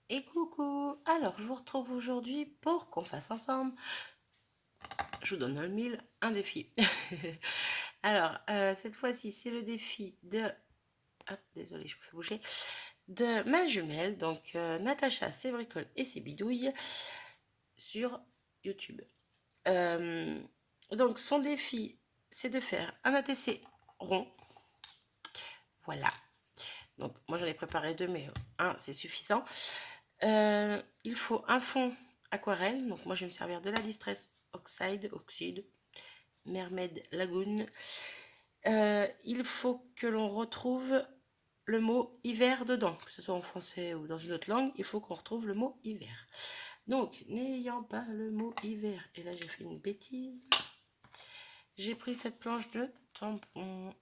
Et coucou! Alors, je vous retrouve aujourd'hui pour qu'on fasse ensemble, je vous donne dans le mille, un défi. Alors, cette fois-ci, c'est le défi de... Hop, désolé, je vous fais bouger. De ma jumelle, donc Natacha, ses bricoles et ses bidouilles, sur YouTube. Donc, son défi, c'est de faire un ATC rond. Voilà. Donc, moi, j'en ai préparé deux, mais un, c'est suffisant. Il faut un fond aquarelle. Donc, moi, je vais me servir de la Distress Oxide, Mermaid Lagoon. Il faut que l'on retrouve le mot hiver dedans, que ce soit en français ou dans une autre langue. Il faut qu'on retrouve le mot hiver. Donc, n'ayant pas le mot hiver, et là, j'ai fait une bêtise. J'ai pris cette planche de tampon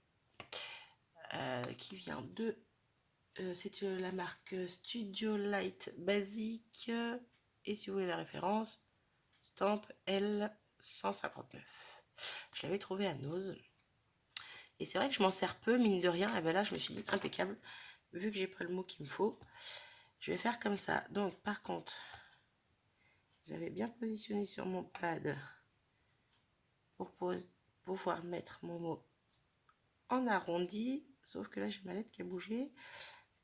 qui vient de... c'est la marque Studio Light Basique. Et si vous voulez la référence, Stamp L159. Je l'avais trouvé à Nose. Et c'est vrai que je m'en sers peu, mine de rien. Et bien là, je me suis dit, impeccable. Vu que j'ai pas le mot qu'il me faut, je vais faire comme ça. Donc, par contre, j'avais bien positionné sur mon pad pour pouvoir mettre mon mot en arrondi. Sauf que là, j'ai ma lettre qui a bougé.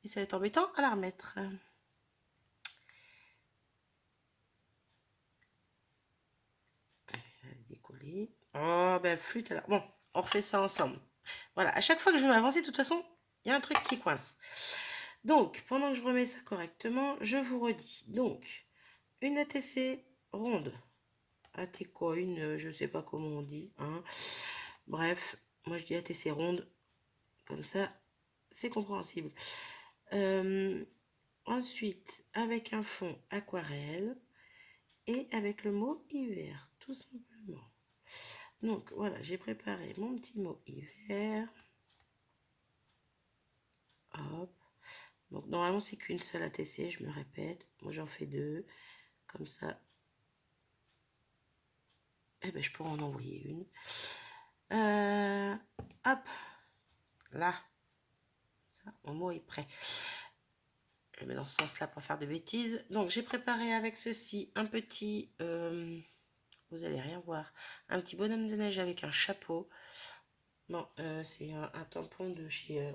Et ça va être embêtant à la remettre. Elle va décoller. Oh, ben flûte alors. Bon, on refait ça ensemble. Voilà, à chaque fois que je veux m'avancer, de toute façon, il y a un truc qui coince. Donc, pendant que je remets ça correctement, je vous redis. Donc, une ATC ronde. AT quoi, une, je sais pas comment on dit. Hein. Bref, moi je dis ATC ronde. Comme ça, c'est compréhensible. Ensuite, avec un fond aquarelle et avec le mot hiver, tout simplement. Donc voilà, j'ai préparé mon petit mot hiver. Hop. Donc normalement c'est qu'une seule ATC, je me répète. Moi j'en fais deux. Comme ça. Eh ben je pourrais en envoyer une. Hop. Là. Ça, mon mot est prêt. Je le mets dans ce sens-là pour faire de bêtises. Donc j'ai préparé avec ceci un petit... vous allez rien voir. Un petit bonhomme de neige avec un chapeau. Bon, c'est un tampon de chez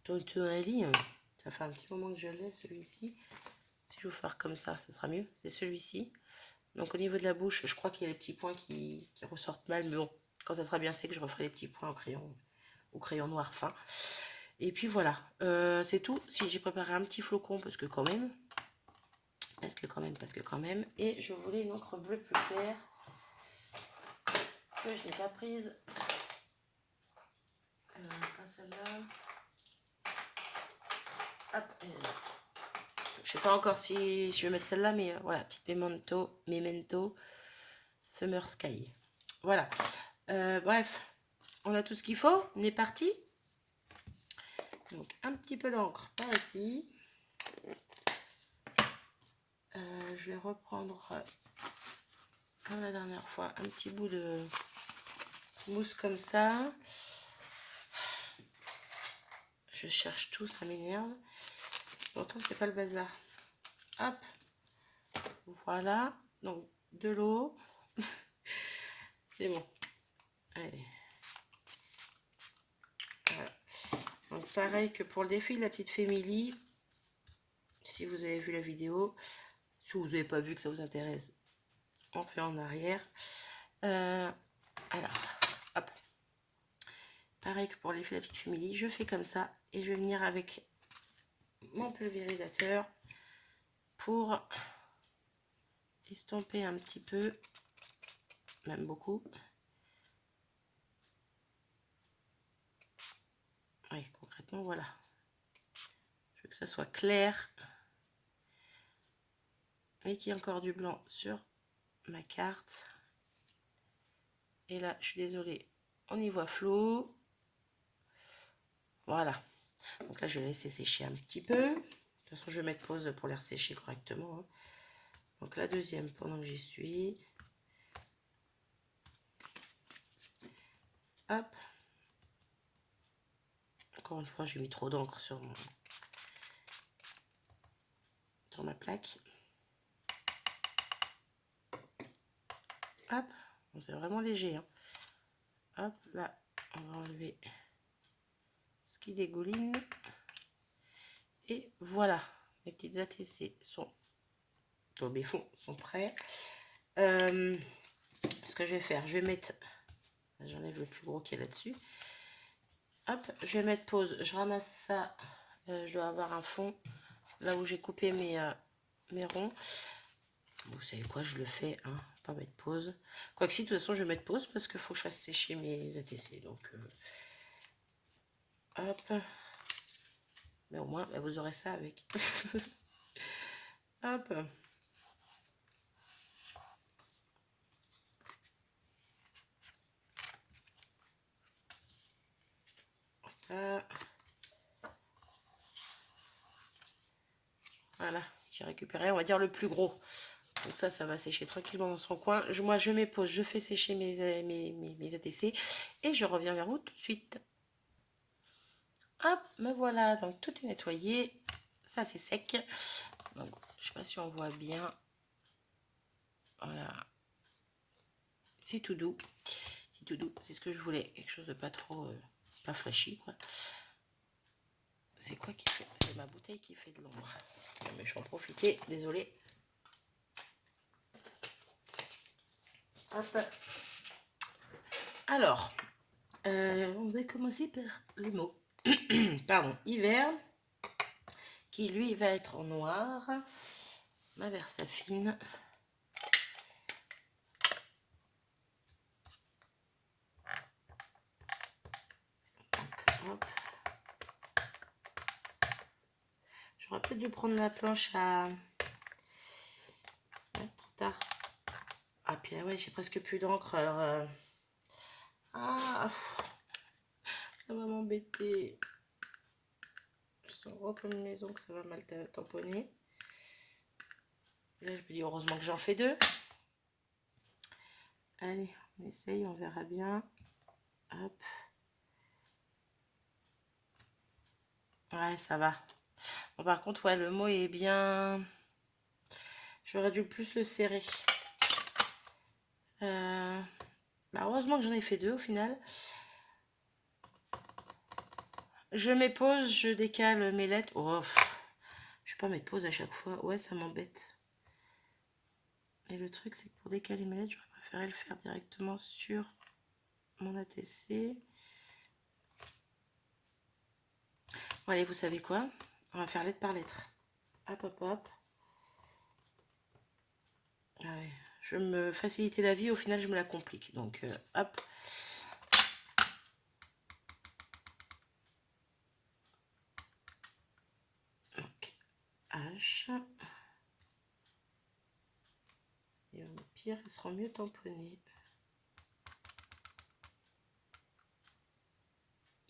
Tonton Ali. Ça fait un petit moment que je l'ai, celui-ci. Si je veux faire comme ça, ça sera mieux. C'est celui-ci. Donc au niveau de la bouche, je crois qu'il y a les petits points qui ressortent mal. Mais bon, quand ça sera bien sec, je referai les petits points au crayon noir fin. Et puis voilà, c'est tout. Si j'ai préparé un petit flocon, parce que quand même. Et je voulais une encre bleue plus claire. Que je n'ai pas prise. Pas celle-là. Hop, je sais pas encore si je vais mettre celle-là, mais voilà, petite memento Summer Sky. Voilà. Bref, on a tout ce qu'il faut. On est parti. Donc un petit peu d'encre par ici. Je vais reprendre comme la dernière fois un petit bout de mousse comme ça. Je cherche tout, ça m'énerve. Pourtant c'est pas le bazar. Hop. Voilà. Donc de l'eau. C'est bon. Allez. Voilà. Donc pareil que pour le défi de la petite Family. Si vous avez vu la vidéo. Si vous n'avez pas vu que ça vous intéresse, on fait en arrière. Alors, hop. Pareil que pour les fils de la petite Family, je fais comme ça. Et je vais venir avec mon pulvérisateur pour estomper un petit peu, même beaucoup. Oui, concrètement, voilà. Je veux que ça soit clair, mais qu'il y ait encore du blanc sur ma carte. Et là, je suis désolée, on y voit flou. Voilà. Donc là, je vais laisser sécher un petit peu. De toute façon, je vais mettre pause pour les ressécher correctement. Hein. Donc la deuxième, pendant que j'y suis. Hop. Encore une fois, j'ai mis trop d'encre sur ma plaque. Hop, c'est vraiment léger. Hein. Hop, là, on va enlever ce qui dégouline. Et voilà, les petites ATC sont au béfond, sont prêts. Ce que je vais faire, je vais mettre, j'enlève le plus gros qui est là-dessus. Hop, je vais mettre pause, je ramasse ça, je dois avoir un fond, là où j'ai coupé mes ronds. Vous savez quoi, je le fais, hein, pas mettre pause. Quoique si, de toute façon, je vais mettre pause parce qu'il faut que je fasse sécher mes ATC. Donc, hop. Mais au moins, bah, vous aurez ça avec. Hop. Voilà, j'ai récupéré, on va dire, le plus gros. Donc ça va sécher tranquillement dans son coin. Moi, je mets pause, je fais sécher mes ATC et je reviens vers vous tout de suite. Hop, me voilà, donc tout est nettoyé. Ça, c'est sec. Donc, je sais pas si on voit bien. Voilà. C'est tout doux. C'est tout doux. C'est ce que je voulais. Quelque chose de pas trop... pas flashy, quoi. C'est quoi qui fait? C'est ma bouteille qui fait de l'ombre. Mais je vais en profiter. Désolée. Hop. Alors, on va commencer par le mot. Pardon, hiver, qui lui va être en noir. Ma Versafine. Donc, hop. J'aurais peut-être dû prendre la planche à... Ouais, trop tard. Ah, puis là, ouais, j'ai presque plus d'encre. Alors, ah, ça va m'embêter. Je sens gros comme une maison que ça va mal tamponner. Et là, je me dis heureusement que j'en fais deux. Allez, on essaye, on verra bien. Hop. Ouais, ça va. Bon, par contre, ouais, le mot est bien... J'aurais dû plus le serrer. Bah, heureusement que j'en ai fait deux au final. Je mets pause, je décale mes lettres. Oh, je vais pas mettre pause à chaque fois. Ouais, ça m'embête. Et le truc, c'est que pour décaler mes lettres, j'aurais préféré le faire directement sur mon ATC. Bon, allez, vous savez quoi? On va faire lettre par lettre. Hop, hop, hop. Ouais, je me faciliter la vie, au final, je me la complique. Donc, hop. Donc, H. Et au pire, elles seront mieux tamponnées.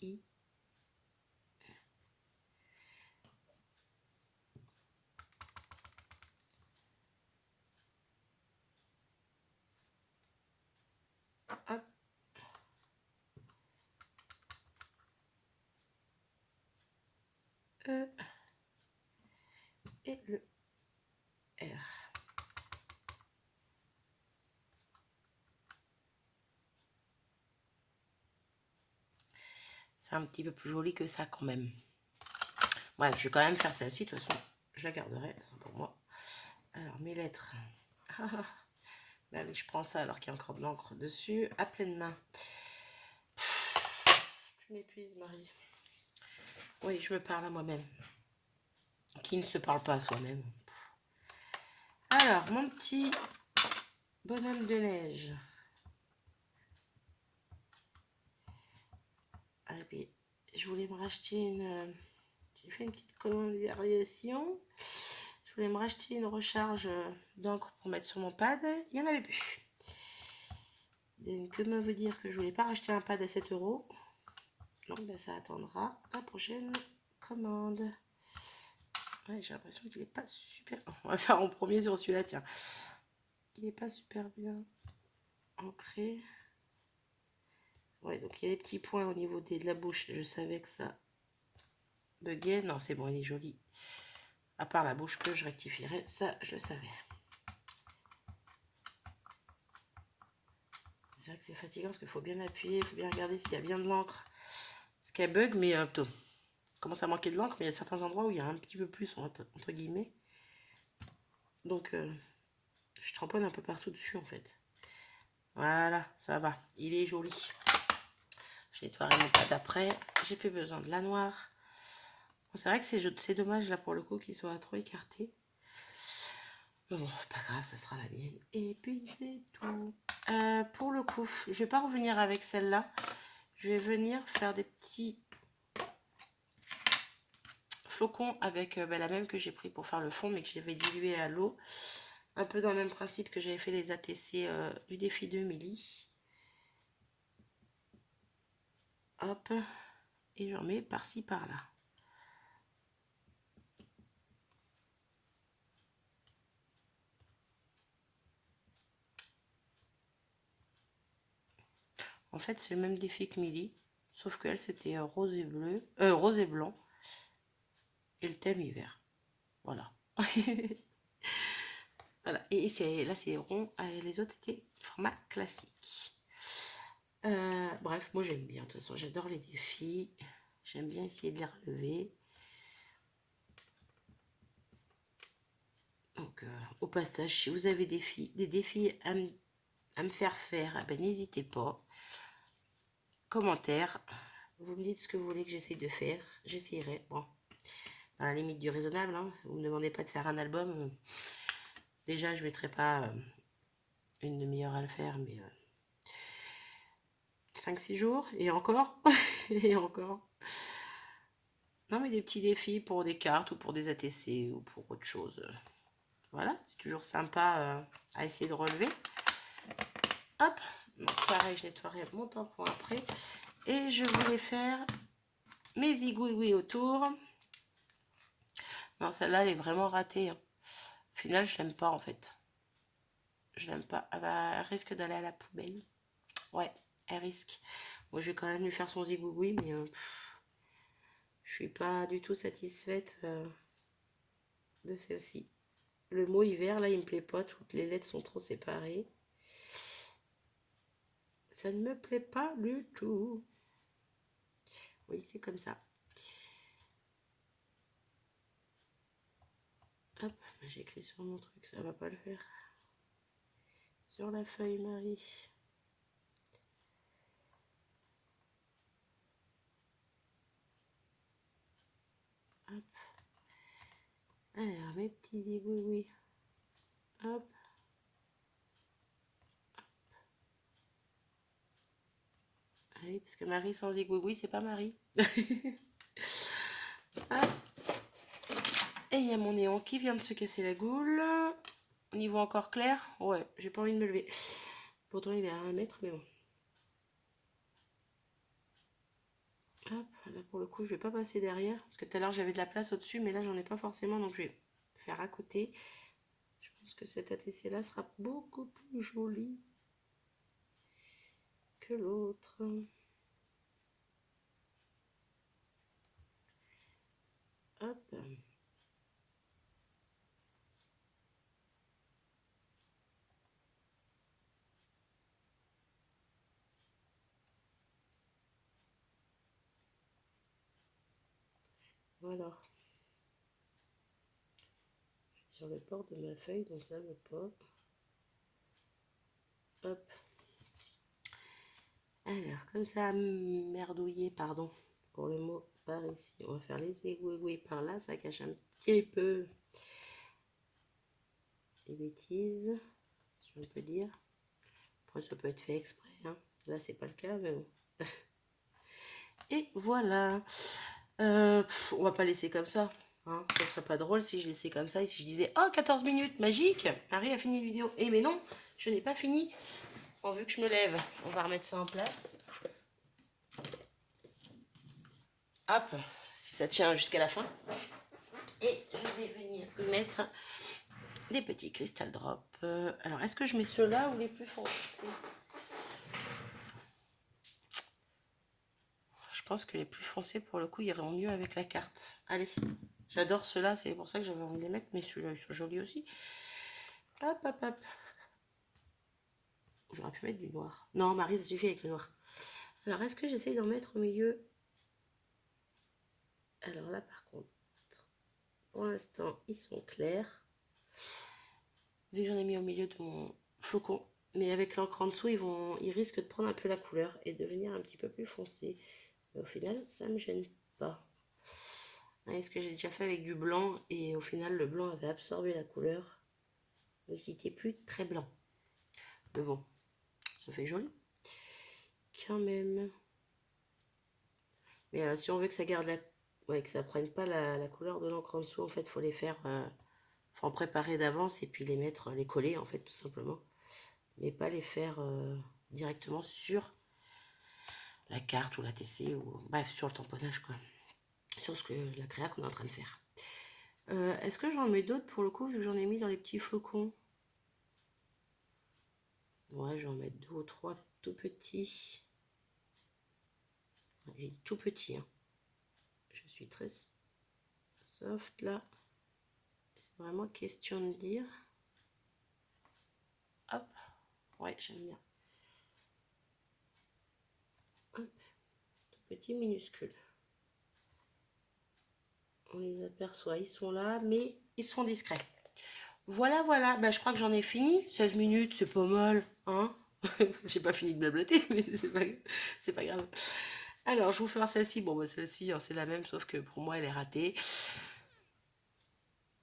I. Hop. E. Et le R. C'est un petit peu plus joli que ça quand même. Ouais, je vais quand même faire celle-ci, de toute façon, je la garderai, c'est pour moi. Alors, mes lettres. Là, oui, je prends ça alors qu'il y a encore de l'encre dessus, à pleine main. Tu m'épuises, Marie. Oui, je me parle à moi-même. Qui ne se parle pas à soi-même. Alors, mon petit bonhomme de neige. Allez, je voulais me racheter une... J'ai fait une petite commande variation. Je voulais me racheter une recharge d'encre pour mettre sur mon pad. Il n'y en avait plus. Donc, comment vous dire que je voulais pas racheter un pad à 7 €. Donc, ben, ça attendra la prochaine commande. Ouais, j'ai l'impression qu'il n'est pas super... On va faire en premier sur celui-là, tiens. Il n'est pas super bien ancré. Ouais, donc il y a des petits points au niveau de la bouche. Je savais que ça buguait. Non, c'est bon, il est joli. À part la bouche que je rectifierai, ça je le savais. C'est vrai que c'est fatigant parce qu'il faut bien appuyer, il faut bien regarder s'il y a bien de l'encre. Ce qui bug, mais plutôt, commence à manquer de l'encre, mais il y a certains endroits où il y a un petit peu plus, entre guillemets. Donc, je tamponne un peu partout dessus, en fait. Voilà, ça va. Il est joli. Je nettoierai mon pad après. J'ai plus besoin de la noire. Bon, c'est vrai que c'est dommage, là, pour le coup, qu'il soit trop écarté. Mais bon, pas grave, ça sera la mienne. Et puis, c'est tout. Pour le coup, je vais pas revenir avec celle-là. Je vais venir faire des petits flocons avec la même que j'ai pris pour faire le fond, mais que j'avais dilué à l'eau. Un peu dans le même principe que j'avais fait les ATC du défi de Milly. Hop. Et j'en mets par-ci, par-là. En fait, c'est le même défi que Milly. Sauf qu'elle, c'était rose et bleu. Rose et blanc. Et le thème hiver. Voilà. Voilà. Et là, c'est rond. Les autres, c'était format classique. Bref, moi, j'aime bien. De toute façon, j'adore les défis. J'aime bien essayer de les relever. Donc, au passage, si vous avez des défis à me faire, ben, n'hésitez pas. Commentaire. Vous me dites ce que vous voulez que j'essaye de faire. J'essayerai. Bon, dans la limite du raisonnable. Hein. Vous ne me demandez pas de faire un album. Déjà, je ne mettrai pas une demi-heure à le faire, mais 5-6 jours. Et encore. Et encore. Non, mais des petits défis pour des cartes ou pour des ATC ou pour autre chose. Voilà, c'est toujours sympa à essayer de relever. Hop. Donc, pareil, je nettoierai mon tampon après. Et je voulais faire mes zigouigouis autour. Non, celle-là, elle est vraiment ratée. Hein. Au final, je l'aime pas, en fait. Je l'aime pas. Elle risque d'aller à la poubelle. Ouais, elle risque. Moi, je vais quand même lui faire son zigouigoui, mais je suis pas du tout satisfaite de celle-ci. Le mot hiver, là, il me plaît pas. Toutes les lettres sont trop séparées. Ça ne me plaît pas du tout. Oui, c'est comme ça. Hop, j'ai écrit sur mon truc, ça va pas le faire. Sur la feuille Marie. Hop. Alors, mes petits zigouigouis. Hop. Ah oui, parce que Marie sans zigouigoui, c'est pas Marie. Hop. Et il y a mon néon qui vient de se casser la goule. Au niveau encore clair, ouais, j'ai pas envie de me lever. Pourtant, il est à 1 mètre, mais bon. Hop, là pour le coup, je vais pas passer derrière. Parce que tout à l'heure, j'avais de la place au-dessus, mais là, j'en ai pas forcément. Donc, je vais faire à côté. Je pense que cet ATC-là sera beaucoup plus joli que l'autre. Hop. Voilà. Sur le port de ma feuille, donc ça veut pas. Hop. Alors, comme ça a merdouillé, pardon, pour le mot par ici. On va faire les égouigouis par là, ça cache un petit peu les bêtises, si on peut dire. Après, ça peut être fait exprès, hein. Là, c'est pas le cas, mais bon. Et voilà. On va pas laisser comme ça. Hein. Ce serait pas drôle si je laissais comme ça et si je disais « Oh, 14 minutes, magique, Marie a fini la vidéo. » Eh mais non, je n'ai pas fini. Bon, vu que je me lève, on va remettre ça en place. Hop, si ça tient jusqu'à la fin. Et je vais venir y mettre des petits cristal drops. Alors, est-ce que je mets ceux-là ou les plus foncés? Je pense que les plus foncés, pour le coup, iront mieux avec la carte. Allez, J'adore ceux-là, c'est pour ça que j'avais envie de les mettre, mais ceux-là, ils sont jolis aussi. Hop, hop, hop. J'aurais pu mettre du noir. Non, Marie, ça suffit avec le noir. Alors, est-ce que j'essaye d'en mettre au milieu? Alors là, par contre, pour l'instant, ils sont clairs. Vu que j'en ai mis au milieu de mon flocon, mais avec l'encre en dessous, ils risquent de prendre un peu la couleur et de devenir un petit peu plus foncé. Mais au final, ça me gêne pas. Est-ce que j'ai déjà fait avec du blanc et au final, le blanc avait absorbé la couleur. Donc, il n'était plus très blanc. Mais bon, ça fait joli. Quand même. Mais si on veut que ça garde la... Ouais, que ça prenne pas la couleur de l'encre en dessous, en fait, il faut les faire... faut en préparer d'avance et puis les mettre, les coller, en fait, tout simplement. Mais pas les faire directement sur la carte ou la TC ou... Bref, sur le tamponnage, quoi. Sur ce que la créa qu'on est en train de faire. Est-ce que j'en mets d'autres pour le coup, vu que j'en ai mis dans les petits flocons? Ouais, je vais en mettre 2 ou 3 tout petits. J'ai dit tout petit, hein. Je suis très soft là. C'est vraiment question de dire. Hop. Ouais, j'aime bien. Hop. Tout petit, minuscule. On les aperçoit, ils sont là, mais ils sont discrets. Voilà, voilà. Bah, je crois que j'en ai fini. 16 minutes, c'est pas mal, hein. J'ai pas fini de blablater, mais c'est pas grave. Alors, je vous fais voir celle-ci. Bon, bah, celle-ci, hein, c'est la même, sauf que pour moi, elle est ratée.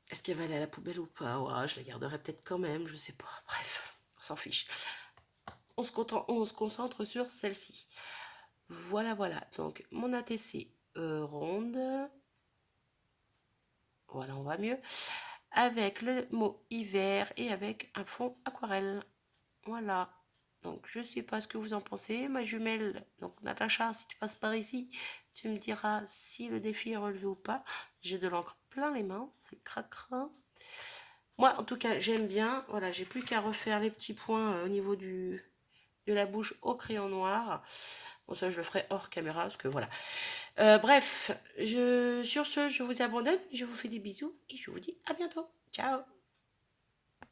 Est-ce qu'elle va aller à la poubelle ou pas? Ouais, je la garderai peut-être quand même, je sais pas. Bref, on s'en fiche. On se concentre sur celle-ci. Voilà, voilà. Donc, mon ATC ronde. Voilà, on va mieux. Avec le mot hiver et avec un fond aquarelle. Voilà. Donc, je sais pas ce que vous en pensez. Ma jumelle, donc Natacha, si tu passes par ici, tu me diras si le défi est relevé ou pas. J'ai de l'encre plein les mains, c'est cracra. Moi, en tout cas, j'aime bien. Voilà, j'ai plus qu'à refaire les petits points au niveau de la bouche au crayon noir. Bon, ça, je le ferai hors caméra, parce que voilà. Bref, sur ce, je vous abandonne. Je vous fais des bisous et je vous dis à bientôt. Ciao!